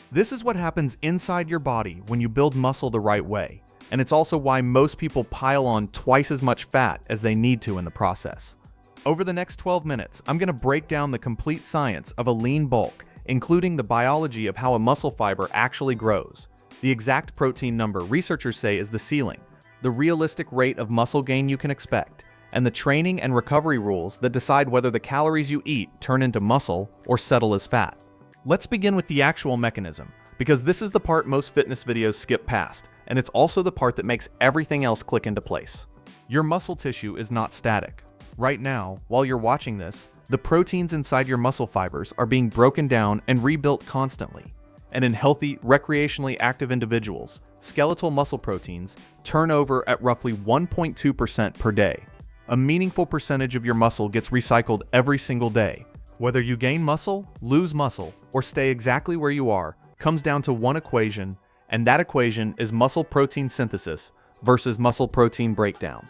This is what happens inside your body when you build muscle the right way, and it's also why most people pile on twice as much fat as they need to in the process. Over the next 12 minutes, I'm going to break down the complete science of a lean bulk, including the biology of how a muscle fiber actually grows, the exact protein number researchers say is the ceiling, the realistic rate of muscle gain you can expect, and the training and recovery rules that decide whether the calories you eat turn into muscle or settle as fat. Let's begin with the actual mechanism, because this is the part most fitness videos skip past, and it's also the part that makes everything else click into place. Your muscle tissue is not static. Right now, while you're watching this, the proteins inside your muscle fibers are being broken down and rebuilt constantly. And in healthy, recreationally active individuals, skeletal muscle proteins turn over at roughly 1.2% per day. A meaningful percentage of your muscle gets recycled every single day. Whether you gain muscle, lose muscle, or stay exactly where you are comes down to one equation, and that equation is muscle protein synthesis versus muscle protein breakdown.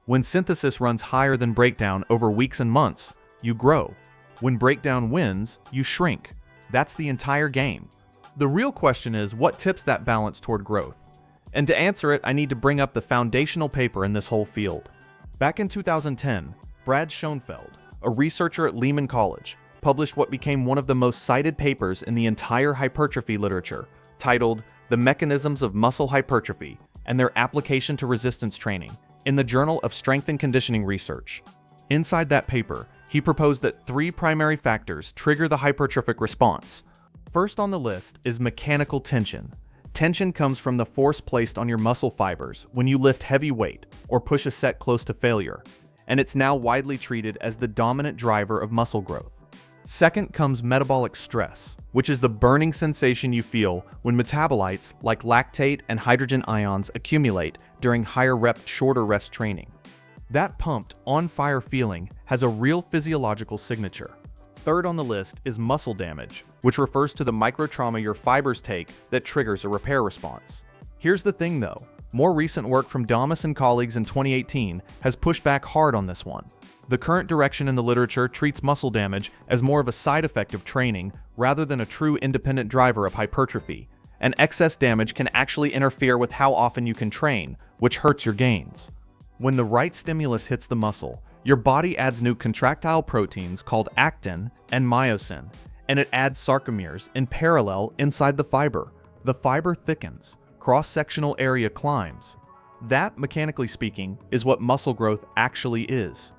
When synthesis runs higher than breakdown over weeks and months, you grow. When breakdown wins, you shrink. That's the entire game. The real question is, what tips that balance toward growth? And to answer it, I need to bring up the foundational paper in this whole field. Back in 2010, Brad Schoenfeld, a researcher at Lehman College, published what became one of the most cited papers in the entire hypertrophy literature, titled The Mechanisms of Muscle Hypertrophy and Their Application to Resistance Training, in the Journal of Strength and Conditioning Research. Inside that paper, he proposed that 3 primary factors trigger the hypertrophic response. First on the list is mechanical tension. Tension comes from the force placed on your muscle fibers when you lift heavy weight or push a set close to failure, and it's now widely treated as the dominant driver of muscle growth. Second comes metabolic stress, which is the burning sensation you feel when metabolites like lactate and hydrogen ions accumulate during higher rep, shorter rest training. That pumped, on-fire feeling has a real physiological signature. Third on the list is muscle damage, which refers to the microtrauma your fibers take that triggers a repair response. Here's the thing though, more recent work from Damas and colleagues in 2018 has pushed back hard on this one. The current direction in the literature treats muscle damage as more of a side effect of training rather than a true independent driver of hypertrophy, and excess damage can actually interfere with how often you can train, which hurts your gains. When the right stimulus hits the muscle, your body adds new contractile proteins called actin and myosin, and it adds sarcomeres in parallel inside the fiber. The fiber thickens, cross-sectional area climbs. That, mechanically speaking, is what muscle growth actually is.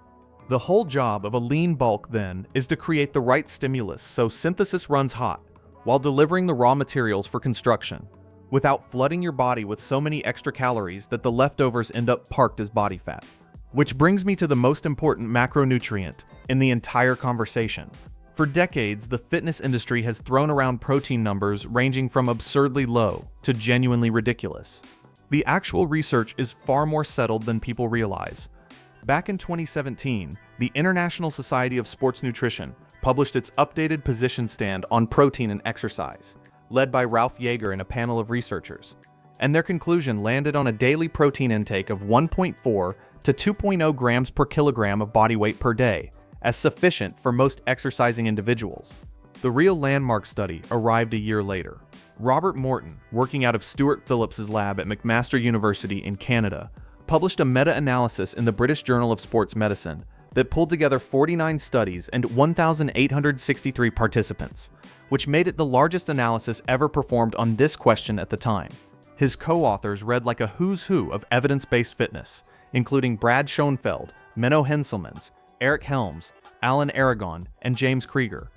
The whole job of a lean bulk, then, is to create the right stimulus so synthesis runs hot, while delivering the raw materials for construction, without flooding your body with so many extra calories that the leftovers end up parked as body fat. Which brings me to the most important macronutrient in the entire conversation. For decades, the fitness industry has thrown around protein numbers ranging from absurdly low to genuinely ridiculous. The actual research is far more settled than people realize. Back in 2017, the International Society of Sports Nutrition published its updated position stand on protein and exercise, led by Ralph Yager and a panel of researchers. And their conclusion landed on a daily protein intake of 1.4 to 2.0 grams per kilogram of body weight per day, as sufficient for most exercising individuals. The real landmark study arrived a year later. Robert Morton, working out of Stuart Phillips's lab at McMaster University in Canada, published a meta-analysis in the British Journal of Sports Medicine that pulled together 49 studies and 1,863 participants, which made it the largest analysis ever performed on this question at the time. His co-authors read like a who's who of evidence-based fitness, including Brad Schoenfeld, Menno Henselmans, Eric Helms, Alan Aragon, and James Krieger.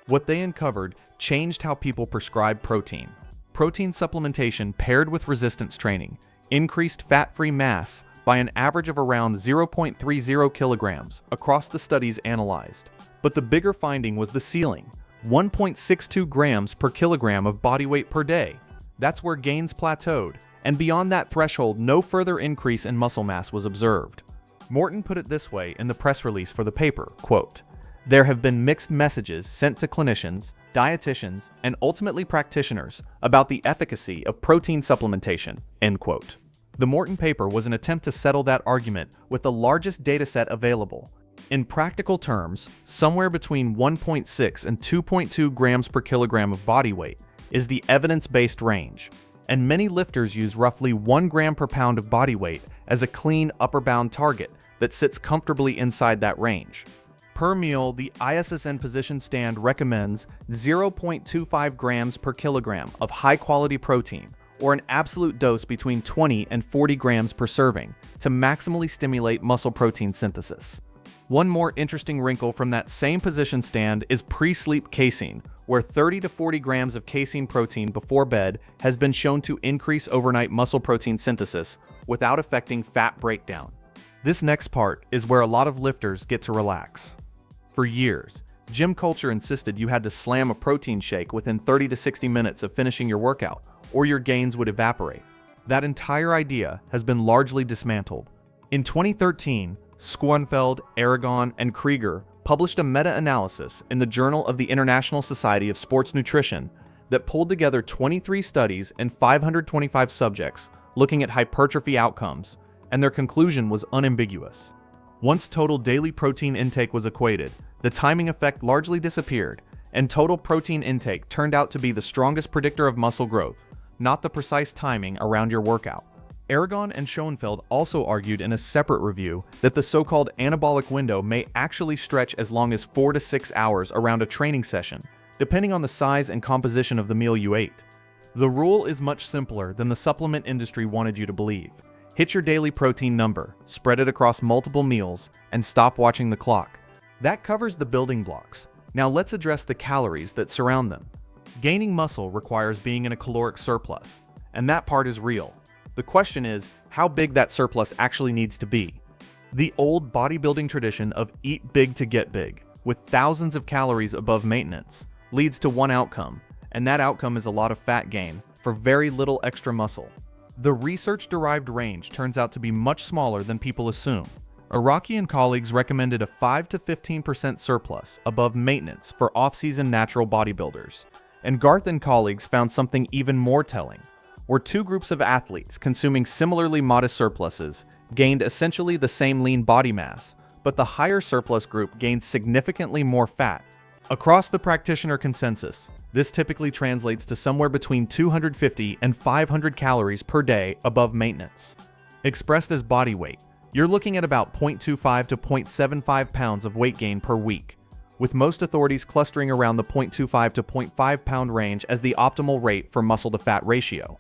What they uncovered changed how people prescribe protein. Protein supplementation paired with resistance training increased fat-free mass by an average of around 0.30 kilograms across the studies analyzed. But the bigger finding was the ceiling, 1.62 grams per kilogram of body weight per day. That's where gains plateaued, and beyond that threshold, no further increase in muscle mass was observed. Morton put it this way in the press release for the paper, quote, "There have been mixed messages sent to clinicians, dietitians, and ultimately practitioners about the efficacy of protein supplementation," end quote. The Morton paper was an attempt to settle that argument with the largest dataset available. In practical terms, somewhere between 1.6 and 2.2 grams per kilogram of body weight is the evidence-based range, and many lifters use roughly 1 gram per pound of body weight as a clean upper bound target that sits comfortably inside that range. Per meal, the ISSN position stand recommends 0.25 grams per kilogram of high-quality protein, or an absolute dose between 20 and 40 grams per serving, to maximally stimulate muscle protein synthesis. One more interesting wrinkle from that same position stand is pre-sleep casein, where 30 to 40 grams of casein protein before bed has been shown to increase overnight muscle protein synthesis without affecting fat breakdown. This next part is where a lot of lifters get to relax. For years, gym culture insisted you had to slam a protein shake within 30 to 60 minutes of finishing your workout, or your gains would evaporate. That entire idea has been largely dismantled. In 2013, Schoenfeld, Aragon, and Krieger published a meta-analysis in the Journal of the International Society of Sports Nutrition that pulled together 23 studies and 525 subjects looking at hypertrophy outcomes, and their conclusion was unambiguous. Once total daily protein intake was equated, the timing effect largely disappeared, and total protein intake turned out to be the strongest predictor of muscle growth, not the precise timing around your workout. Aragon and Schoenfeld also argued in a separate review that the so-called anabolic window may actually stretch as long as 4 to 6 hours around a training session, depending on the size and composition of the meal you ate. The rule is much simpler than the supplement industry wanted you to believe. Hit your daily protein number, spread it across multiple meals, and stop watching the clock. That covers the building blocks. Now let's address the calories that surround them. Gaining muscle requires being in a caloric surplus, and that part is real. The question is how big that surplus actually needs to be. The old bodybuilding tradition of eat big to get big, with thousands of calories above maintenance, leads to one outcome, and that outcome is a lot of fat gain for very little extra muscle. The research-derived range turns out to be much smaller than people assume. Iraqi and colleagues recommended a 5 to 15% surplus above maintenance for off-season natural bodybuilders. And Garth and colleagues found something even more telling, where two groups of athletes consuming similarly modest surpluses gained essentially the same lean body mass, but the higher surplus group gained significantly more fat. Across the practitioner consensus, this typically translates to somewhere between 250 and 500 calories per day above maintenance. Expressed as body weight, you're looking at about 0.25 to 0.75 pounds of weight gain per week, with most authorities clustering around the 0.25 to 0.5 pound range as the optimal rate for muscle to fat ratio.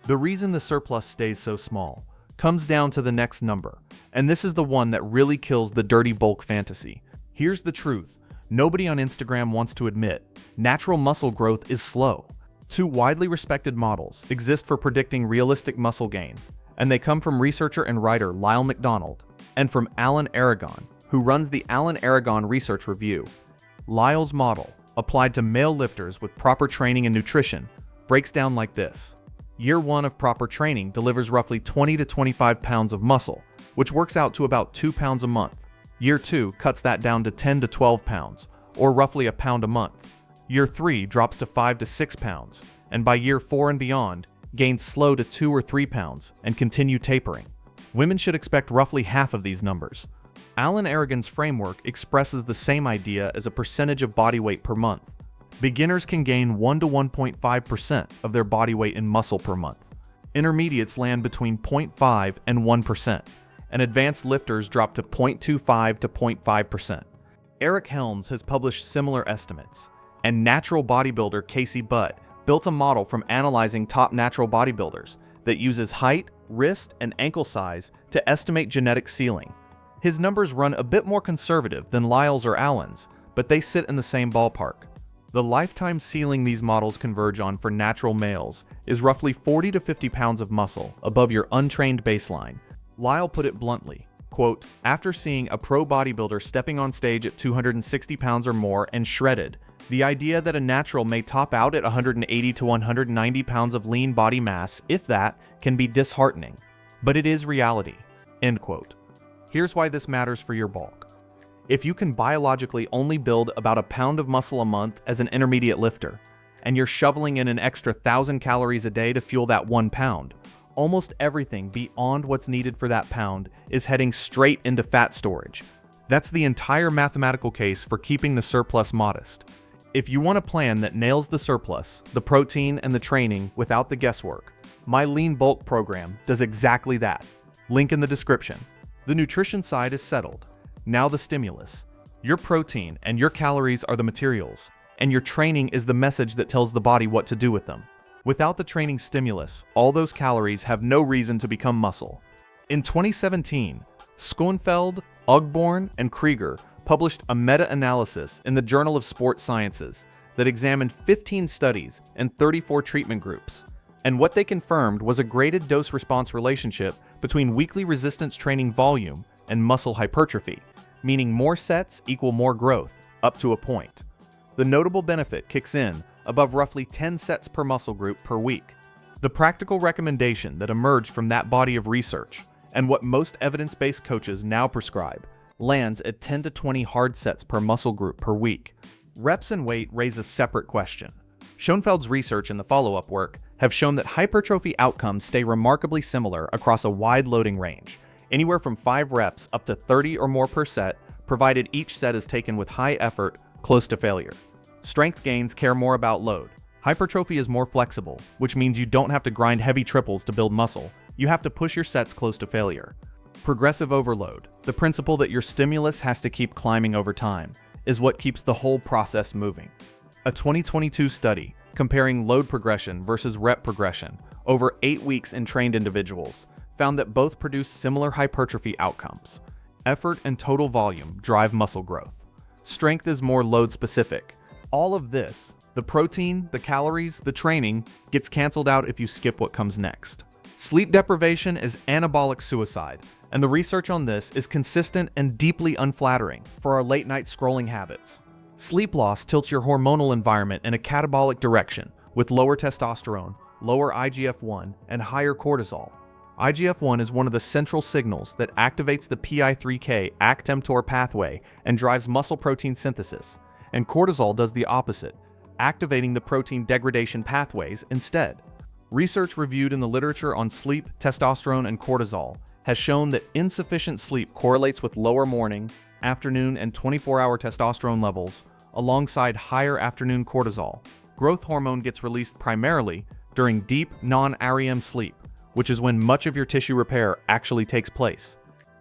The reason the surplus stays so small comes down to the next number, and this is the one that really kills the dirty bulk fantasy. Here's the truth. Nobody on Instagram wants to admit, natural muscle growth is slow. Two widely respected models exist for predicting realistic muscle gain, and they come from researcher and writer Lyle McDonald, and from Alan Aragon, who runs the Alan Aragon Research Review. Lyle's model, applied to male lifters with proper training and nutrition, breaks down like this. Year 1 of proper training delivers roughly 20 to 25 pounds of muscle, which works out to about 2 pounds a month. Year 2 cuts that down to 10 to 12 pounds, or roughly a pound a month. Year 3 drops to 5 to 6 pounds, and by year 4 and beyond, gains slow to 2 or 3 pounds and continue tapering. Women should expect roughly half of these numbers. Alan Aragon's framework expresses the same idea as a percentage of body weight per month. Beginners can gain 1 to 1.5% of their body weight in muscle per month. Intermediates land between 0.5 and 1%, and advanced lifters drop to 0.25 to 0.5%. Eric Helms has published similar estimates, and natural bodybuilder Casey Butt built a model from analyzing top natural bodybuilders that uses height, wrist, and ankle size to estimate genetic ceiling. His numbers run a bit more conservative than Lyle's or Allen's, but they sit in the same ballpark. The lifetime ceiling these models converge on for natural males is roughly 40 to 50 pounds of muscle above your untrained baseline. Lyle put it bluntly, quote, "After seeing a pro bodybuilder stepping on stage at 260 pounds or more and shredded, the idea that a natural may top out at 180 to 190 pounds of lean body mass, if that, can be disheartening. But it is reality." End quote. Here's why this matters for your bulk. If you can biologically only build about a pound of muscle a month as an intermediate lifter, and you're shoveling in an extra 1,000 calories a day to fuel that 1 pound, almost everything beyond what's needed for that pound is heading straight into fat storage. That's the entire mathematical case for keeping the surplus modest. If you want a plan that nails the surplus, the protein, and the training without the guesswork, my Lean Bulk program does exactly that. Link in the description. The nutrition side is settled. Now the stimulus. Your protein and your calories are the materials, and your training is the message that tells the body what to do with them. Without the training stimulus, all those calories have no reason to become muscle. In 2017, Schoenfeld, Ogborn, and Krieger published a meta-analysis in the Journal of Sports Sciences that examined 15 studies and 34 treatment groups. And what they confirmed was a graded dose-response relationship between weekly resistance training volume and muscle hypertrophy, meaning more sets equal more growth, up to a point. The notable benefit kicks in above roughly 10 sets per muscle group per week. The practical recommendation that emerged from that body of research, and what most evidence-based coaches now prescribe, lands at 10 to 20 hard sets per muscle group per week. Reps and weight raise a separate question. Schoenfeld's research and the follow-up work have shown that hypertrophy outcomes stay remarkably similar across a wide loading range, anywhere from 5 reps up to 30 or more per set, provided each set is taken with high effort, close to failure. Strength gains care more about load. Hypertrophy is more flexible, which means you don't have to grind heavy triples to build muscle. You have to push your sets close to failure. Progressive overload, the principle that your stimulus has to keep climbing over time, is what keeps the whole process moving. A 2022 study comparing load progression versus rep progression over 8 weeks in trained individuals found that both produce similar hypertrophy outcomes. Effort and total volume drive muscle growth. Strength is more load specific. All of this, the protein, the calories, the training, gets canceled out if you skip what comes next. Sleep deprivation is anabolic suicide, and the research on this is consistent and deeply unflattering for our late-night scrolling habits. Sleep loss tilts your hormonal environment in a catabolic direction, with lower testosterone, lower IGF-1, and higher cortisol. IGF-1 is one of the central signals that activates the PI3K ACT-mTOR pathway and drives muscle protein synthesis, and cortisol does the opposite, activating the protein degradation pathways instead. Research reviewed in the literature on sleep, testosterone, and cortisol has shown that insufficient sleep correlates with lower morning, afternoon, and 24-hour testosterone levels, alongside higher afternoon cortisol. Growth hormone gets released primarily during deep, non-REM sleep, which is when much of your tissue repair actually takes place.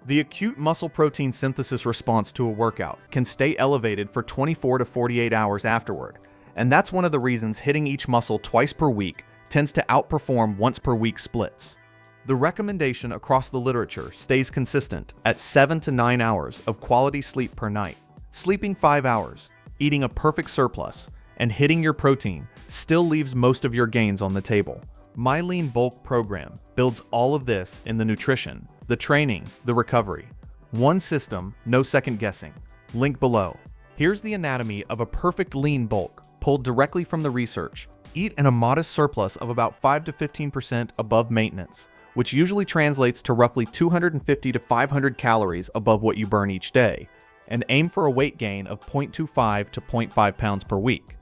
The acute muscle protein synthesis response to a workout can stay elevated for 24 to 48 hours afterward, and that's one of the reasons hitting each muscle twice per week tends to outperform once per week splits. The recommendation across the literature stays consistent at 7 to 9 hours of quality sleep per night. Sleeping 5 hours, eating a perfect surplus, and hitting your protein still leaves most of your gains on the table. My Lean Bulk program builds all of this in the nutrition, the training, the recovery. One system, no second guessing. Link below. Here's the anatomy of a perfect lean bulk pulled directly from the research. Eat in a modest surplus of about 5 to 15% above maintenance, which usually translates to roughly 250 to 500 calories above what you burn each day, and aim for a weight gain of 0.25 to 0.5 pounds per week.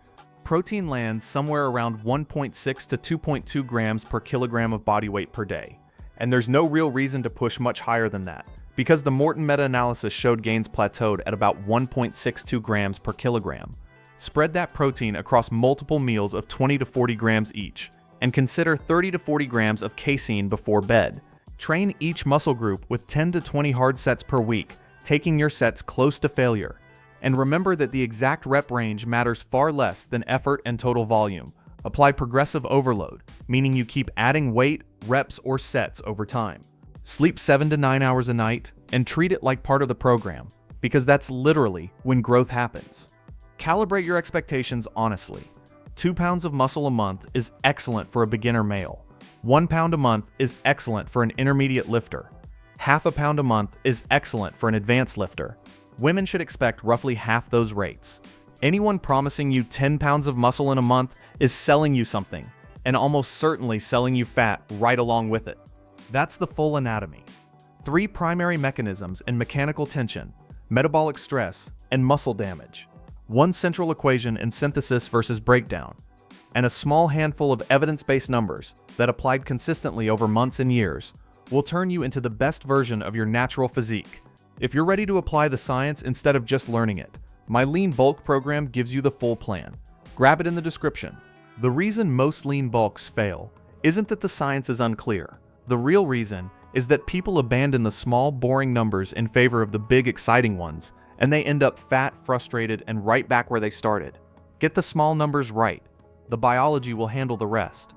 Protein lands somewhere around 1.6 to 2.2 grams per kilogram of body weight per day, and there's no real reason to push much higher than that, because the Morton meta-analysis showed gains plateaued at about 1.62 grams per kilogram. Spread that protein across multiple meals of 20 to 40 grams each, and consider 30 to 40 grams of casein before bed. Train each muscle group with 10 to 20 hard sets per week, taking your sets close to failure. And remember that the exact rep range matters far less than effort and total volume. Apply progressive overload, meaning you keep adding weight, reps, or sets over time. Sleep 7 to 9 hours a night, and treat it like part of the program, because that's literally when growth happens. Calibrate your expectations honestly. 2 pounds of muscle a month is excellent for a beginner male. 1 pound a month is excellent for an intermediate lifter. Half a pound a month is excellent for an advanced lifter. Women should expect roughly half those rates. Anyone promising you 10 pounds of muscle in a month is selling you something, and almost certainly selling you fat right along with it. That's the full anatomy. 3 primary mechanisms in mechanical tension, metabolic stress, and muscle damage. 1 central equation in synthesis versus breakdown, and a small handful of evidence-based numbers that applied consistently over months and years will turn you into the best version of your natural physique. If you're ready to apply the science instead of just learning it, my Lean Bulk program gives you the full plan. Grab it in the description. The reason most lean bulks fail isn't that the science is unclear. The real reason is that people abandon the small, boring numbers in favor of the big, exciting ones, and they end up fat, frustrated, and right back where they started. Get the small numbers right. The biology will handle the rest.